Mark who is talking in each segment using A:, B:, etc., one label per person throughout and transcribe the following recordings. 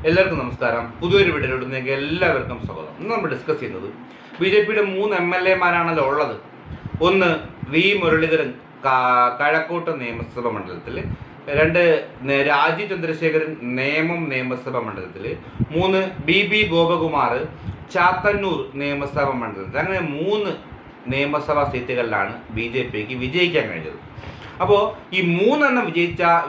A: എല്ലാവർക്കും നമസ്കാരം. പുതിയൊരു വീഡിയോയിലേക്ക് എല്ലാവർക്കും സ്വാഗതം. ഇന്ന് നമ്മൾ ഡിസ്കസ് ചെയ്യുന്നത് BJPയുടെ 3 MLA-മാരാണല്ലോ ഉള്ളത്. ഒന്ന് വി മുരളീധരൻ കഴക്കൂട്ടം നിയമസഭാ മണ്ഡലത്തിൽ, 2 രാജീവ് ചന്ദ്രശേഖരൻ നേമം നിയമസഭാ മണ്ഡലത്തിൽ, 3 BB ഗോപകുമാർ ചാത്തന്നൂർ നിയമസഭാ മണ്ഡലത്തിൽ. അങ്ങനെ 3 നിയമസഭാ സീറ്റുകളിലാണ് BJPക്ക് വിജയിക്കാൻ കഴിഞ്ഞത്. അപ്പോൾ ഈ 3 എണ്ണം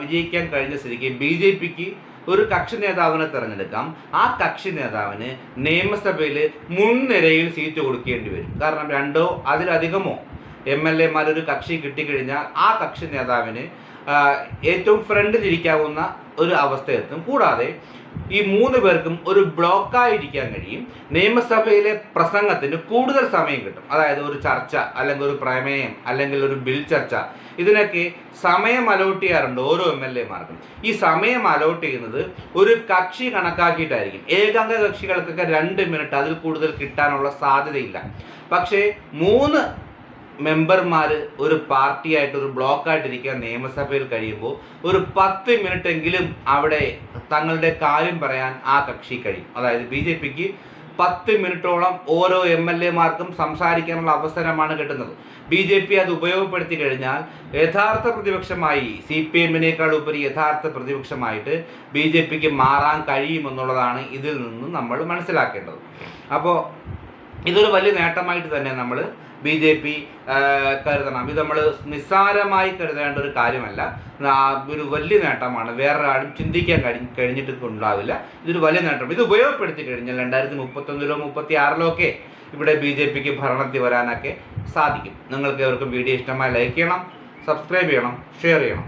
A: വിജയിക്കാൻ കഴിഞ്ഞ സ്ഥിതിക്ക് BJPക്ക് ഒരു കക്ഷി നേതാവിനെ തിരഞ്ഞെടുക്കാം. ആ കക്ഷി നേതാവിന് നിയമസഭയിൽ മുൻനിരയിൽ സീറ്റ് കൊടുക്കേണ്ടി വരും. കാരണം 2ഓ അതിലധികമോ MLA-മാർ ഒരു കക്ഷി കിട്ടിക്കഴിഞ്ഞാൽ ആ കക്ഷി നേതാവിന് ഏറ്റവും ഫ്രണ്ടിലിരിക്കാവുന്ന ഒരു അവസ്ഥയെത്തും. കൂടാതെ ഈ 3 പേർക്കും ഒരു ബ്ലോക്കായിരിക്കാൻ കഴിയും. നിയമസഭയിലെ പ്രസംഗത്തിന് കൂടുതൽ സമയം കിട്ടും. അതായത് ഒരു ചർച്ച, അല്ലെങ്കിൽ ഒരു പ്രമേയം, അല്ലെങ്കിൽ ഒരു ബിൽ ചർച്ച, ഇതിനൊക്കെ സമയം അലോട്ട് ചെയ്യാറുണ്ട് ഓരോ MLA-മാർക്കും. ഈ സമയം അലോട്ട് ചെയ്യുന്നത് ഒരു കക്ഷി കണക്കാക്കിയിട്ടായിരിക്കും. ഏകാംഗ കക്ഷികൾക്കൊക്കെ 2 മിനിറ്റ്, അതിൽ കൂടുതൽ കിട്ടാനുള്ള സാധ്യതയില്ല. പക്ഷേ 3 മെമ്പർമാർ ഒരു പാർട്ടിയായിട്ട്, ഒരു ബ്ലോക്കായിട്ടിരിക്കാൻ നിയമസഭയിൽ കഴിയുമ്പോൾ ഒരു 10 മിനിറ്റെങ്കിലും അവിടെ തങ്ങളുടെ കാര്യം പറയാൻ ആ കക്ഷി കഴിയും. അതായത് BJPക്ക് 10 മിനിറ്റോളം ഓരോ MLA-മാർക്കും സംസാരിക്കാനുള്ള അവസരമാണ് കിട്ടുന്നത്. BJP അത് ഉപയോഗപ്പെടുത്തി കഴിഞ്ഞാൽ യഥാർത്ഥ പ്രതിപക്ഷമായി, CPM-നേക്കാൾ ഉപരി യഥാർത്ഥ പ്രതിപക്ഷമായിട്ട് BJPക്ക് മാറാൻ കഴിയുമെന്നുള്ളതാണ് ഇതിൽ നിന്ന് നമ്മൾ മനസ്സിലാക്കേണ്ടത്. അപ്പോൾ ഇതൊരു വലിയ നേട്ടമായിട്ട് തന്നെ നമ്മൾ BJP കരുതണം. ഇത് നമ്മൾ നിസ്സാരമായി കരുതേണ്ട ഒരു കാര്യമല്ല, ഒരു വലിയ നേട്ടമാണ്. വേറൊരാളും ചിന്തിക്കാൻ കഴിഞ്ഞിട്ട് ഉണ്ടാവില്ല. ഇതൊരു വലിയ നേട്ടം. ഇത് ഉപയോഗപ്പെടുത്തി കഴിഞ്ഞാൽ 2031-ലോ 36-ലോ ഒക്കെ ഇവിടെ BJPക്ക് ഭരണത്തിൽ വരാനൊക്കെ സാധിക്കും. നിങ്ങൾക്ക് എവർക്കും വീഡിയോ ഇഷ്ടമായി ലൈക്ക് ചെയ്യണം, സബ്സ്ക്രൈബ് ചെയ്യണം, ഷെയർ ചെയ്യണം.